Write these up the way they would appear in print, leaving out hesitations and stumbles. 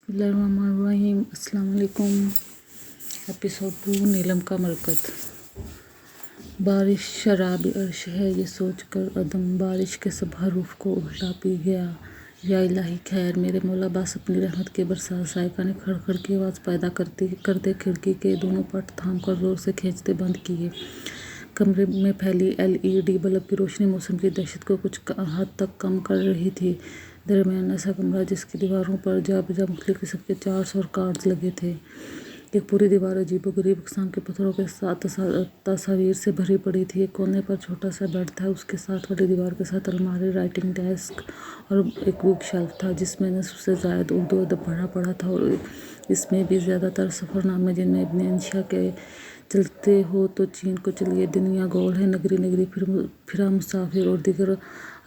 बिस्मिल्लाहिर्रहमानिर्रहीम। अस्सलाम वालेकुम। एपिसोड 2, नीलम का मरकत। बारिश शराबी अर्श है ये सोचकर अदम बारिश के सब हरूफ को उल्टा पी गया। या इलाही खैर मेरे मौला, बस अपनी रहमत के बरसात। साइका ने खड़ की आवाज़ पैदा करते खिड़की के दोनों पट थाम कर जोर से खींचते बंद किए। कमरे में फैली LED बल्ब की रोशनी मौसम की दहशत को कुछ हद तक कम कर रही थी। दरमियाना सा कमरा जिसकी दीवारों पर जा बजा मुख्तलिफ किस्म के चार्ट्स और कार्ड्स लगे थे। एक पूरी दीवार अजीबोगरीब अक़साम के पत्थरों के साथ तस्वीर से भरी पड़ी थी। एक कोने पर छोटा सा बेड था, उसके साथ वाली दीवार के साथ अलमारी, राइटिंग डेस्क और एक बुक शेल्फ था जिसमें नस्फ से ज़ायद उर्दू अदब भरा पड़ा था। और इसमें भी ज़्यादातर सफ़रनामे जिनमें इब्न इंशा के चलते हो तो चीन को चलिए, दुनिया गोल है, नगरी नगरी फिरा मुसाफिर और दीगर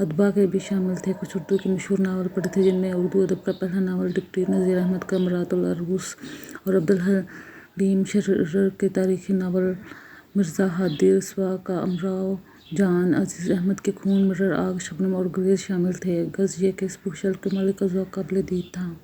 अदबा के भी शामिल थे। कुछ उर्दू के मशहूर नावल पढ़े थे जिनमें उर्दू अदब का पहला नावल डिप्टी नज़ीर अहमद का मरातुल अरूस और अब्दुल हलीम शर्र के तारीख़ी नावल मिर्ज़ा हादी रस्वा का अमराओ जान, अज़ीज़ अहमद के खून, मिरर आग, शबनम और गुरेज शामिल थे। गज़ ये कि इस बुक शेल्फ के मालिक का ज़ौक़ काबिल दीद था।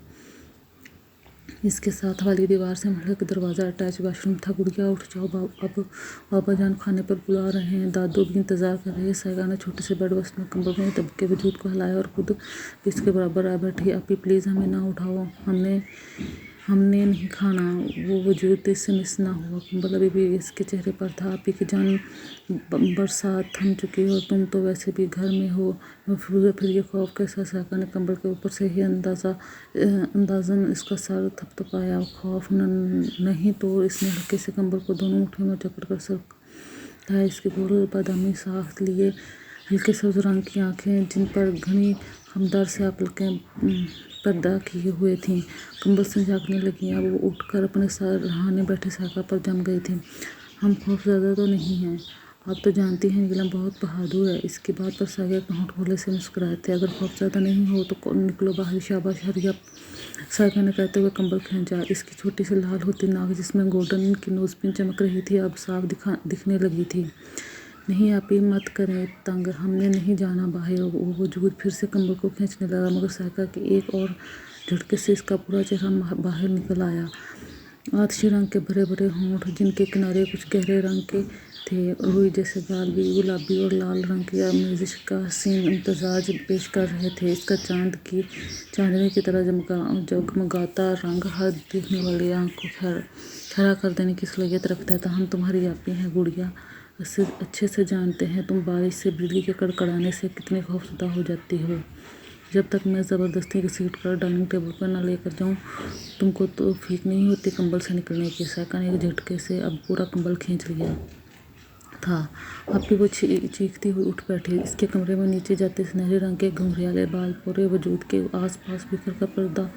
इसके साथ वाली दीवार से महल का दरवाज़ा अटैच वाशरूम था। गुड़िया उठ जाओ, अब बाबा जान खाने पर बुला रहे हैं। दादू भी इंतज़ार कर रहे हैं। साइगा ने छोटे से बेड बस में कंबल में दब के वजूद को हिलाया और खुद इसके बराबर आ बैठी। अपी प्लीज़ हमें ना उठाओ, हमने नहीं खाना। वो वजूद इससे मिस ना हुआ। कंबल अभी भी इसके चेहरे पर था। अपी की जान, बरसात थम चुकी हो, तुम तो वैसे भी घर में हो महफूज। फिर ये खौफ कैसा? साइका ने कंबल के ऊपर से ही अंदाज़न इसका सर थपथपाया। खौफ नहीं तो इसने हल्के से कंबल को दोनों मुट्ठियों में जकड़ कर सर उठाया। इसके गोल बादामी साख्त लिए, हल्के सब्ज़ रंग की आँखें जिन पर घनी हमदर्द से पलकें पैदा किए हुए थीं, कंबल से झाँकने लगीं। अब वो उठकर अपने सराहने बैठे साइका पर जम गई थी। हम खौफज़दा तो नहीं हैं, आप तो जानती हैं नीलम बहुत बहादुर है। इसकी बात पर साइका के होंठ फूले से मुस्कुराए थे। अगर खौफज़दा नहीं हो तो निकलो बाहर। शाबाश हरिया, साइका ने कहते हुए कंबल खींचा। इसकी छोटी सी लाल होती नाक जिसमें गोल्डन की नोज़पिन चमक रही थी अब साफ दिखने लगी थी। नहीं आपी, मत करें तंग, हमने नहीं जाना बाहर। वो वजूद फिर से कंबल को खींचने लगा, मगर साइका के एक और झटके से इसका पूरा चेहरा बाहर निकल आया। आतशी रंग के भरे भरे होंठ जिनके किनारे कुछ गहरे रंग के थे, रुई जैसे गाल भी गुलाबी और लाल रंग की आमेज़िश का हसीन इम्तजाज पेश कर रहे थे। इसका चांदनी की तरह जगमगाता रंग हर देखने वाली आँख को खड़ा कर देने की सलाहियत रखता था। हम तुम्हारी आपी हैं गुड़िया, अच्छे से जानते हैं तुम बारिश से, बिजली के कड़कड़ाने से कितनी खौफज़दा हो जाती हो। जब तक मैं ज़बरदस्ती घसीट कर डाइनिंग टेबल पर न लेकर जाऊं, तुमको तो फीक नहीं होती कंबल से निकलने की। साइका ने एक झटके से अब पूरा कंबल खींच लिया था। अब भी वो चीखती हुई उठ बैठी। इसके कमरे में नीचे जाते सुनहरे रंग के घुंघराले बाल पूरे वजूद के आसपास बिखर कर पर्दा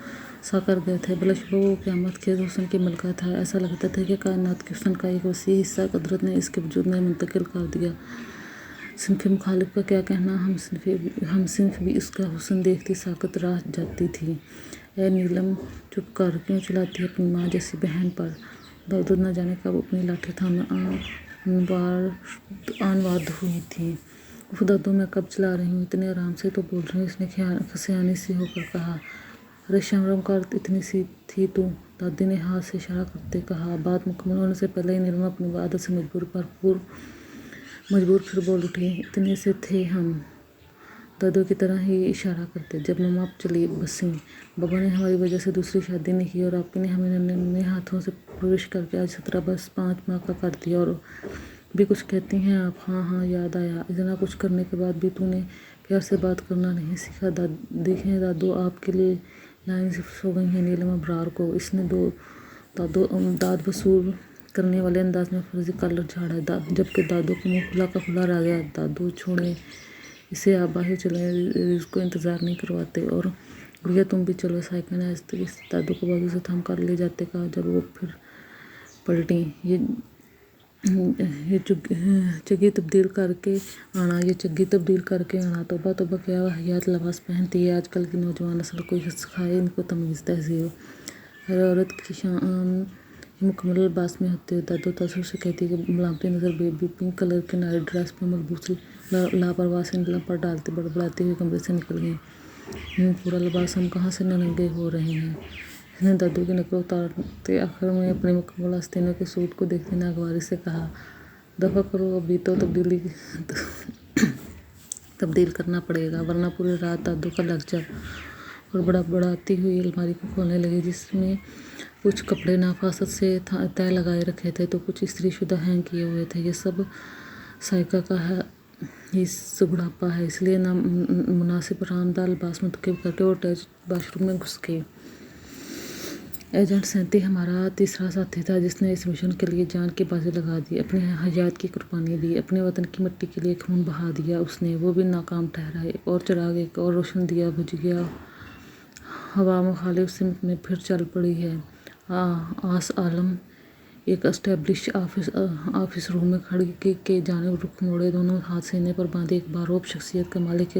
सा कर गए थे। बलशबो वो क़यामत के हुस्न की मलका था। ऐसा लगता था कि कायनात के हुस्न का एक वसी हिस्सा कुदरत ने इसके वजूद में मुंतकिल कर दिया। सिन्फ़ मुखालिफ का क्या कहना, हम सिन्फ़ भी उसका हुस्न देखती साकत रह जाती थी। ए नीलम, चुप कर, क्यों चिल्लाती है अपनी माँ जैसी बहन पर? दादू न जाने कब अपनी लाठी थामे आनवाद हुई थी। उफ दादू, मैं कब चला रही हूँ, इतने आराम से तो बोल रही हूँ, इसने सयानी सी होकर कहा। अरे शर्म कर, इतनी सी थी तू, दादी ने हाथ से इशारा करते कहा। बात मुकम्मल होने से पहले ही नीलम अपनी आदत से मजबूर फिर बोल उठी। इतने से थे हम, दादू की तरह ही इशारा करते। जब मम्मा चली बसीं, बाबा ने हमारी वजह से दूसरी शादी नहीं की और आपी ने हमें नन्हे हाथों से प्रवेश करके आज 17 बस 5 माह का कर दिया। और भी कुछ कहती हैं आप? हाँ, याद आया। इतना कुछ करने के बाद भी तूने प्यार से बात करना नहीं सीखा। देखें दादू, आपके लिए लाइन शिफ्ट हो गई है नीलम अबरार को। इसने दाद वसूल करने वाले अंदाज में फर्जी कॉलर झाड़ा, जबकि दादू का मुँह खुला रह गया। दादू छोड़े इसे, आप बाहर चले, इसको इंतज़ार नहीं करवाते। और गुड़िया तुम भी चलो। साइका ने आहिस्ते से दादू को बाजू से थम कर ले जाते कहा। जब वो फिर पलटी, ये चग्गी तब्दील करके आना। तौबा तौबा, क्या वाहियात लिबास पहनती है आजकल की नौजवान नस्ल, कोई सिखाए इनको तमीज़ तहज़ीब। हर औरत की शान मुकम्मल लिबास में होती है। दादू तासुर से कहती है कि मलामती नज़र बेबी पिंक कलर की नाइट ड्रेस में मलबूस लापरवाह से नीलम पर डालते बड़बड़ाती हुई कमरे से निकल गई। पूरा लिबास, हम कहाँ से नंगे हो रहे हैं? मैंने दादू की नकल उतारते आखिर में अपने मुकम्मल आस्तीनों के सूट को देखते नागवारी से कहा, दफ़ा करो, अभी तो तब्दील करना पड़ेगा, वरना पूरी रात। दादू का लेक्चर और बढ़ाती हुई अलमारी को खोलने लगी, जिसमें कुछ कपड़े नफासत से तय लगाए रखे थे तो कुछ इस्त्रीशुदा हैंग किए हुए थे। ये सब साइका का है ही सुगड़ापा है, इसलिए ना मुनासिब आरामदार लिबास मुंतखब करके वो अटैच बाथरूम में घुस गई। एजेंट सैंती हमारा तीसरा साथी था जिसने इस मिशन के लिए जान की बाजी लगा दी, अपनी हयात की कुर्बानी दी, अपने वतन की मिट्टी के लिए खून बहा दिया उसने। वो भी नाकाम ठहरा। एक और चिराग, एक और रोशन दिया बुझ गया। हवा मुखालिफ सिमत में फिर चल पड़ी है। आस आलम एक एस्टेब्लिश ऑफिस रूम में खड़ी के जानिब रुख मोड़े, दोनों हाथ सीने पर बांधे, एक बारोब शख्सियत का मालिक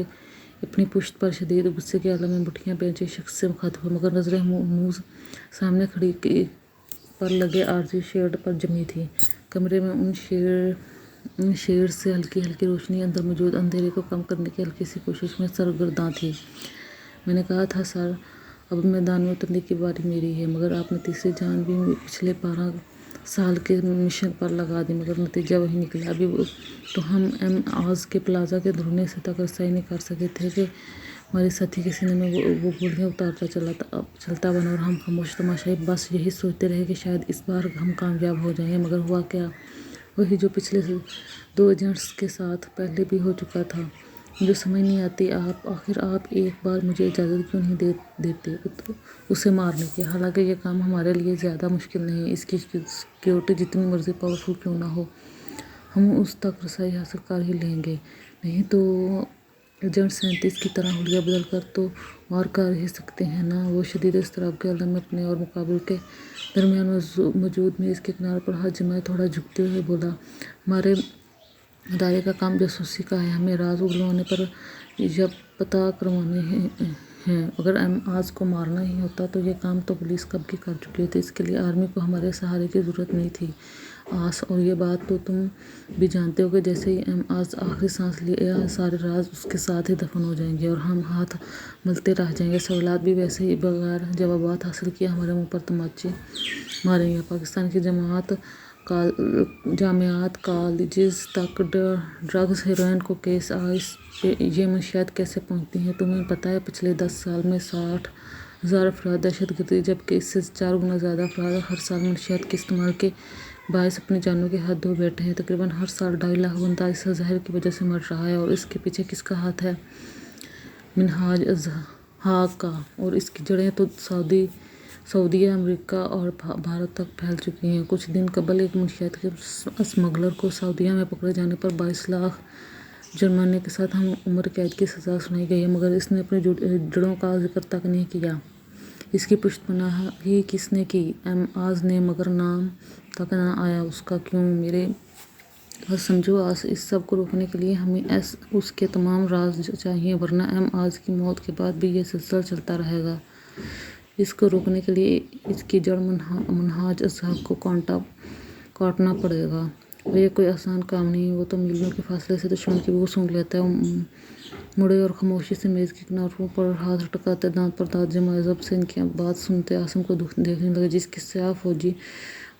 अपनी पुश्त पर शदीद गुस्से के आलम में मुठ्ठियां बेंचे शख्स से मुखातिब हुआ, मगर नजरें मुंह सामने खड़ी पर लगे आरजी शेड पर जमी थी। कमरे में उन शेड से हल्की हल्की रोशनी अंदर मौजूद अंधेरे को कम करने की हल्की सी कोशिश में सरगर्दा थी। मैंने कहा था सर, अब मैदान में उतरने की बारी मेरी है, मगर आपने तीसरी जान भी पिछले 12 साल के मिशन पर लगा दी, मगर नतीजा वही निकला। अभी तो हम आज के प्लाजा के धुरने से तक रसाई नहीं कर सके थे कि हमारे साथी के सीने में वो गोलियां उतारता चलता बना और हम खामोश तमाशाई बस यही सोचते रहे कि शायद इस बार हम कामयाब हो जाएंगे। मगर हुआ क्या? वही जो पिछले 2 एजेंट्स के साथ पहले भी हो चुका था। मुझे समझ नहीं आती आखिर आप एक बार मुझे इजाज़त क्यों नहीं देते उसे मारने की। हालांकि ये काम हमारे लिए ज़्यादा मुश्किल नहीं है, इसकी सिक्योरिटी जितनी मर्जी पावरफुल क्यों ना हो, हम उस तक रसाई हासिल कर ही लेंगे। नहीं तो एजेंट 37 की तरह हुलिया बदल कर तो वार कर ही सकते हैं ना। वो शदीद इज़्तिराब के आलम में अपने और मुकाबिल के दरमियान मौजूद मेज़ के किनारे पर हाथ जमाए थोड़ा झुकते हुए बोला, हमारे इदारे का काम जासूसी का है, हमें राज उगलवाने पर जब पता करवाने हैं। अगर आज को मारना ही होता तो ये काम तो पुलिस कब की कर चुकी थी। इसके लिए आर्मी को हमारे सहारे की ज़रूरत नहीं थी आस, और ये बात तो तुम भी जानते हो कि जैसे ही आज आखिरी सांस लिया सारे राज उसके साथ ही दफन हो जाएंगे और हम हाथ मलते रह जाएंगे। सवालात भी वैसे ही बगैर जवाबात हासिल किए हमारे मुंह पर तमाचे मारेंगे। पाकिस्तान की जामियात कॉलेजेस तक ड्रग्स हेरोइन को केस आइस पे ये मंशियात कैसे पहुंचती हैं? तुम्हें पता है पिछले 10 साल में 60,000 अफराद दहशतगर्दी, जबकि इससे 4 गुना ज़्यादा अफराद हर साल मंशियात के इस्तेमाल के बायस अपनी जानों के हाथ धो बैठे हैं। तकरीबन हर साल 2.5 लाख बंदा इस जहर की वजह से मर रहा है, और इसके पीछे किसका हाथ है? मिनहाज अज़हर का। और इसकी जड़ें तो सऊदीया, अमेरिका और भारत तक फैल चुकी हैं। कुछ दिन कबल एक मंशियात के स्मगलर को सऊदीया में पकड़े जाने पर 22 लाख जुर्माने के साथ हम उम्र कैद की सज़ा सुनाई गई है, मगर इसने अपनी जड़ों का जिक्र तक नहीं किया। इसकी पुश्तपनाही किसने की? आज ने, मगर नाम तक ना आया उसका। क्यों? मेरे समझो, आज इस सब को रोकने के लिए हमें उसके तमाम राज चाहिए, वरना आज की मौत के बाद भी ये सिलसिला चलता रहेगा। इसको रोकने के लिए इसकी जड़ मिनहाज अज़हर को काटना पड़ेगा। और ये कोई आसान काम नहीं है। वो तो मीलों के फासले से दुश्मन की वो सूंघ लेता है। मुड़े और खामोशी से मेज़ के किनारों पर हाथ टकाते, दांत पर दांत जमाए, जब से इनकी बात सुनते आसिम को देखने लगे, जिसकी स्याह फौजी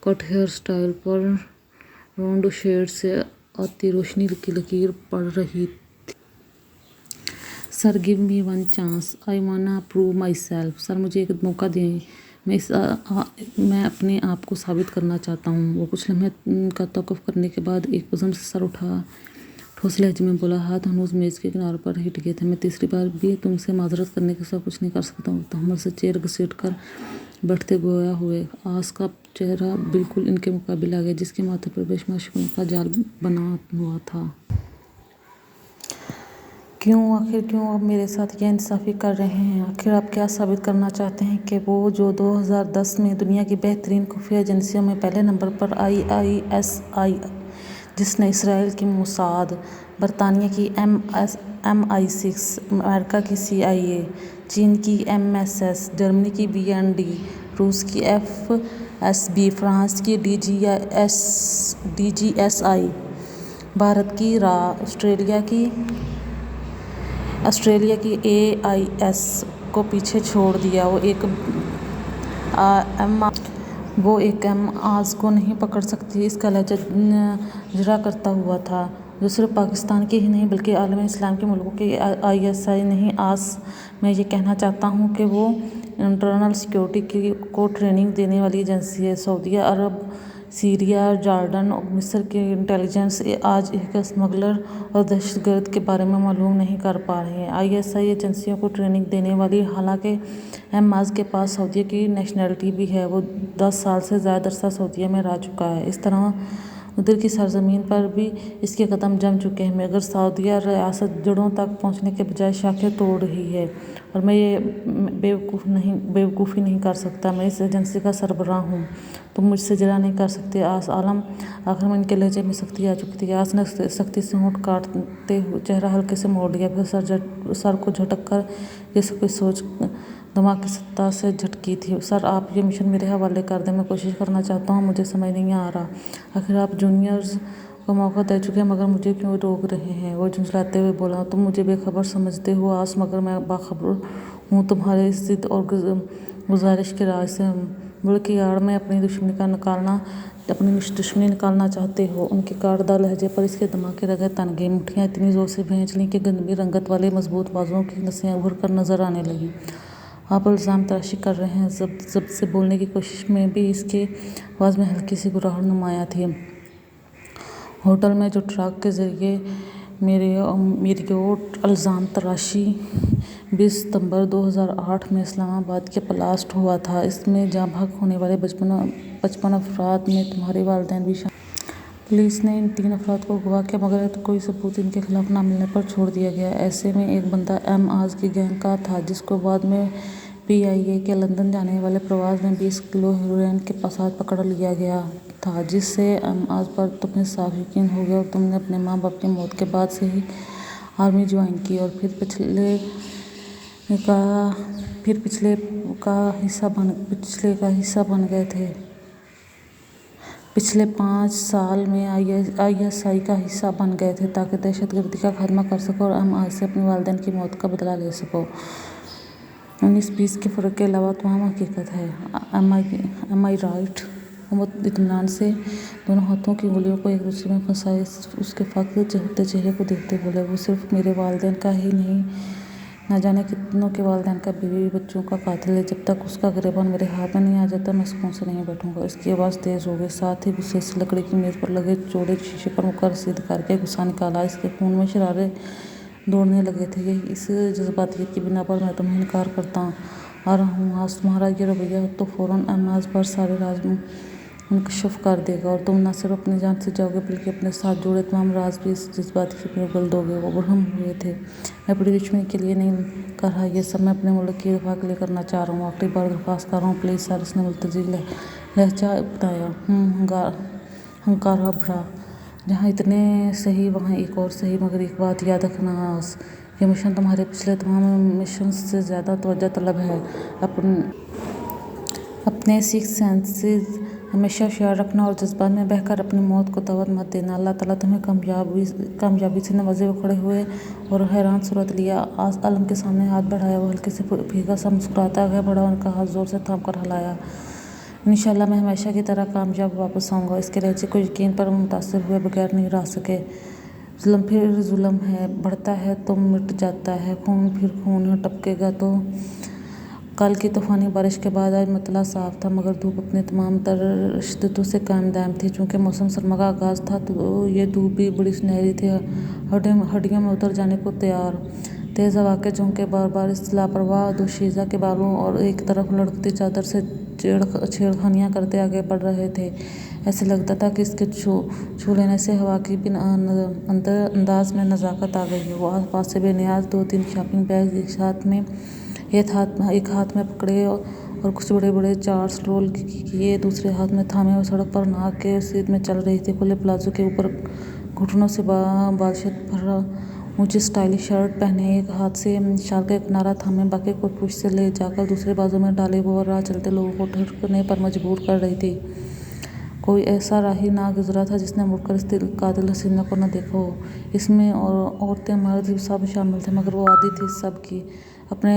कट हेयर स्टाइल पर राउंड शेड से आती रोशनी की लकीर पड़ रही थी। Sir, give me one chance, I wanna prove my self. Sir, मुझे एक मौका दें, मैं अपने आप को साबित करना चाहता हूँ। वो कुछ लम्हे का तवक़्फ़ुफ़ करने के बाद एक बज़म से सर उठा ठोस लहजे में बोला, हाथ हनूज मेज़ के किनारे पर हिट गए थे। मैं तीसरी बार भी तुमसे माजरत करने के साथ कुछ नहीं कर सकता हूँ। तहम्मुल से चेयर घसीट कर बैठते गोया हुए। आस का चेहरा बिल्कुल इनके मुकाबिल आ गया, जिसके माथे पर बेशुमार शिकनों का जाल बना हुआ था। क्यों? आखिर क्यों आप मेरे साथ यह इंसाफ़ी कर रहे हैं? आखिर आप क्या साबित करना चाहते हैं कि वो जो 2010 में दुनिया की बेहतरीन खुफिया एजेंसियों में पहले नंबर पर ISI, जिसने इसराइल की मोसाद, बरतानिया की MI6, अमेरिका की CIA, चीन की MSS, जर्मनी की BND, रूस की FSB, फ्रांस की DGSI, भारत की RA, ऑस्ट्रेलिया की AIS को पीछे छोड़ दिया। वो एक وہ ایک آز کو نہیں پکڑ سکتی، اس کا لہجہ جرا کرتا ہوا تھا جو صرف پاکستان کی ہی نہیں بلکہ عالم اسلام کے ملکوں کی ISI نہیں۔ آز میں یہ کہنا چاہتا ہوں کہ وہ انٹرنل سیکیورٹی کو ٹریننگ دینے والی ایجنسی ہے۔ سعودی عرب، سیریا، جارڈن اور مصر کی انٹیلیجنس آج ایک اسمگلر اور دہشت گرد کے بارے میں معلوم نہیں کر پا رہی ہے۔ ISI ایجنسیوں کو ٹریننگ دینے والی، حالانکہ آز کے پاس سعودیہ کی نیشنلٹی بھی ہے، وہ 10 سال سے زائد عرصہ سعودیہ میں رہ چکا ہے۔ اس طرح ادھر کی سرزمین پر بھی اس کے قدم جم چکے ہیں، مگر سعودیہ ریاست جڑوں تک پہنچنے کے بجائے شاخیں توڑ رہی ہے، اور میں یہ بیوقوفی نہیں کر سکتا۔ میں اس ایجنسی کا سربراہ ہوں، تم مجھ سے جرا نہیں کر سکتے۔ عالم آخر میں ان کے لہجے میں سختی آ چکی تھی۔ آز نے سختی سے ہونٹ کاٹتے ہوئے چہرہ ہلکے سے موڑ لیا، پھر سر کو جھٹک کر جیسے کوئی سوچ دماغ کی سطح سے جھٹکی تھی۔ سر، آپ یہ مشن میرے حوالے کر دیں، میں کوشش کرنا چاہتا ہوں، مجھے سمجھ نہیں آ رہا۔ آخر آپ جونیئرز کو موقع دے چکے ہیں، مگر مجھے کیوں روک رہے ہیں؟ وہ جھنجھلاتے ہوئے بولا۔ تم مجھے بے خبر سمجھتے ہو آز، مگر میں باخبر ہوں تمہاری اس ضد اور گزارش کے راز سے۔ ملک کی آڑ میں اپنی دشمنی نکالنا چاہتے ہو۔ ان کے کاٹدار لہجے پر اس کے دماغ کی رگیں تن گئیں، مٹھیاں اتنی زور سے بھینچ لیں کہ گندمی رنگت والے مضبوط بازوؤں کی نسیں ابھر کر نظر آنے لگیں۔ آپ الزام تراشی کر رہے ہیں؟ ضبط سے بولنے کی کوشش میں بھی اس کی آواز میں ہلکی سی گراہٹ نمایاں تھی۔ ہوٹل میں جو ٹرک کے ذریعے میریوٹ الزام تراشی 20 ستمبر 2008 میں اسلام آباد کے پلاسٹ ہوا تھا، اس میں جاں بحق ہونے والے 55 افراد میں تمہارے والدین بھی شامل ہیں۔ پولیس نے ان 3 افراد کو اغوا کیا، مگر کوئی ثبوت ان کے خلاف نہ ملنے پر چھوڑ دیا گیا۔ ایسے میں ایک بندہ آز کی گینگ کا تھا، جس کو بعد میں PIA کے لندن جانے والے پرواز میں 20 کلو ہیروئن کے ساتھ پکڑ لیا گیا تھا، جس سے آز پر تمہیں صاف یقین ہو گیا، اور تم نے اپنے ماں باپ کی موت کے بعد سے ہی آرمی جوائن کی اور پھر پچھلے کا حصہ بن گئے تھے۔ پچھلے 5 سال میں ISI کا حصہ بن گئے تھے تاکہ دہشت گردی کا خاتمہ کر سکو اور آز سے اپنے والدین کی موت کا بدلہ لے سکو۔ 19-20 کے فرق کے علاوہ تمام حقیقت ہے۔ Am I right؟ وہ اطمینان سے دونوں ہاتھوں کی انگلیوں کو ایک دوسرے میں پھنسائے اس کے فقط ہوتے چہرے کو دیکھتے بولے۔ وہ صرف میرے والدین کا ہی نہیں، نہ جانے کتنوں کے والدین کا، بیوی بچوں کا قاتل ہے۔ جب تک اس کا گریبان میرے ہاتھ میں نہیں آ جاتا، میں سکون سے نہیں بیٹھوں گا۔ اس کی آواز تیز ہو گئی، ساتھ ہی غصے سے لکڑی کی میز پر لگے چوڑے شیشے پر مکہ رسید کر کے غصہ نکالا۔ اس کے خون میں شرارے دوڑنے لگے تھے۔ اس جذباتیت کی بنا پر میں تمہیں انکار کرتا آ رہا ہوں آز، تمہارا یہ رویہ تو فوراً آز پر سارے راز منکشف کر دے گا، اور تم نہ صرف اپنی جان سے جاؤ گے بلکہ اپنے ساتھ جڑے تمام راز بھی اس جذباتیت میں اگل دو گے۔ وہ برہم ہوئے تھے۔ میں اپنی دشمنی کے لیے نہیں کر رہا یہ سب، میں اپنے ملک کی دفاع کے لیے کرنا چاہ رہا ہوں۔ آخری بار درخواست کر رہا ہوں، پلیز سر، اس نے ملتجی لہجہ اپنایا۔ ہنکارا بھرا۔ جہاں اتنے صحیح وہاں ایک اور صحیح، مگر ایک بات یاد رکھنا آز، یہ مشن تمہارے پچھلے تمام مشنز سے زیادہ توجہ طلب ہے۔ اپنے سکس سینسز ہمیشہ ہوشیار رکھنا اور جذبات میں بہہ کر اپنی موت کو دعوت مت دینا۔ اللہ تعالیٰ تمہیں کامیابی سے نوازے۔ وہ کھڑے ہوئے اور حیران صورت لیا آز عالم کے سامنے ہاتھ بڑھایا۔ وہ ہلکے سے بھیگا سا مسکراتا آگے بڑھا اور ان کا ہاتھ زور سے تھام کر ہلایا۔ انشاءاللہ میں ہمیشہ کی طرح کامیاب واپس آؤں گا۔ اس کے لہجے کو یقین پر متاثر ہوئے بغیر نہیں رہ سکے۔ ظلم پھر ظلم ہے، بڑھتا ہے تو مٹ جاتا ہے، خون پھر خون ٹپکے گا تو۔ کل کی طوفانی بارش کے بعد آج مطلع صاف تھا، مگر دھوپ اپنے تمام تر شدتوں سے قائم دائم تھی۔ چونکہ موسم سرما کا آغاز تھا تو یہ دھوپ بھی بڑی سنہری تھی، ہڈیوں میں اتر جانے کو تیار۔ تیز ہوا کے جھونکے بار بار اس لاپرواہ دوشیزہ کے بالوں اور ایک طرف لڑکتی چادر سے چھیڑخانیاں کرتے آگے بڑھ رہے تھے۔ ایسے لگتا تھا کہ اس کے چھو لینے سے ہوا کی بھی انداز میں نزاکت آ گئی ہے۔ وہ آس پاس سے بے نیاز 2-3 شاپنگ بیگ ایک ہاتھ میں پکڑے اور کچھ بڑے بڑے چارٹس رول کیے دوسرے ہاتھ میں تھامے وہ سڑک پر ناک کے سیدھ میں چل رہی تھی۔ کھلے پلازو کے اوپر گھٹنوں سے بالشت بھر اونچی اسٹائلش شرٹ پہنے، ایک ہاتھ سے شال کا کنارہ تھامے باقی کو پشت سے لے جا کر دوسرے بازو میں ڈالے، وہ راہ چلتے لوگوں کو ٹھٹکنے پر مجبور کر رہی تھی۔ کوئی ایسا راہی نہ گزرا تھا جس نے مڑ کر اس قاتل حسینہ کو نہ دیکھا ہو۔ اس میں عورتیں مرد سب شامل تھے، مگر وہ عادی تھی سب کی अपने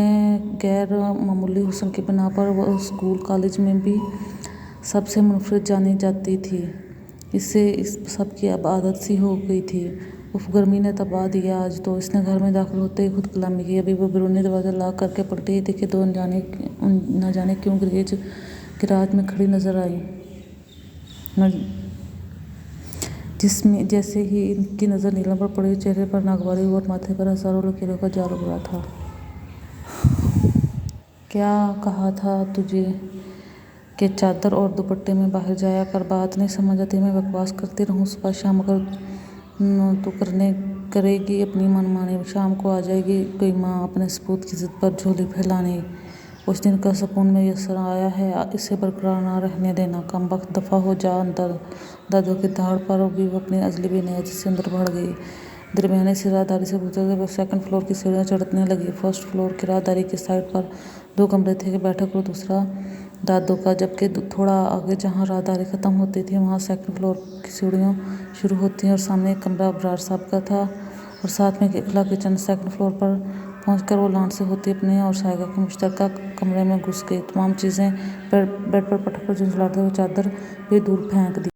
गैर मामूली हुस्न की बिना पर वह स्कूल कॉलेज में भी सबसे मुनफरिद जानी जाती थी। इसे इस सब की अब आदत सी हो गई थी। उफ, गर्मी ने तपा दिया आज तो। इसने घर में दाखिल होते ही खुद कलामी की। अभी वो बैरूनी दरवाज़ा लॉक करके पलटी ही देखी तो न जाने क्यों गैराज में खड़ी नजर आई। जिसमें जैसे ही इनकी नज़र नीलम पर पड़ी, चेहरे पर नागवारी और माथे पर हज़ारों लकीरों का जाल उभरा था। क्या कहा था तुझे कि चादर और दुपट्टे में बाहर जाया कर? बात नहीं समझ आती, मैं बकवास करती रहूं सुबह शाम, अगर तू करेगी अपनी मनमानी। शाम को आ जाएगी कोई माँ अपने सपूत की जिद पर झोली फैलाने। उस दिन का सुकून मैसर आया है, इसे बरकरार ना रहने देना। कमबख्त, दफा हो जा अंदर। दादू की दहाड़ पर भी वो अपनी अजली बेनियाज़ी से अंदर बढ़ गई। दरमियानी सी राहदारी से गुजरते हुए सेकंड फ्लोर की सीढ़ियाँ चढ़ने लगी। फर्स्ट फ्लोर की राहदारी की साइड पर 2 कमरे थे, बैठक और दूसरा दादू का, जबकि थोड़ा आगे जहाँ राहदारी खत्म होती थी वहाँ सेकंड फ्लोर की सीढ़ियाँ शुरू होती और सामने एक कमरा अबरार साहब का था और साथ में एक इखला किचन। सेकंड फ्लोर पर पहुंचकर वो लाउंज से होती अपने और साइगा के मुश्तरका कमरे में घुस गई। तमाम चीज़ें बेड पर पटक कर झुंझलाते हुए चादर भी दूर फेंक दी।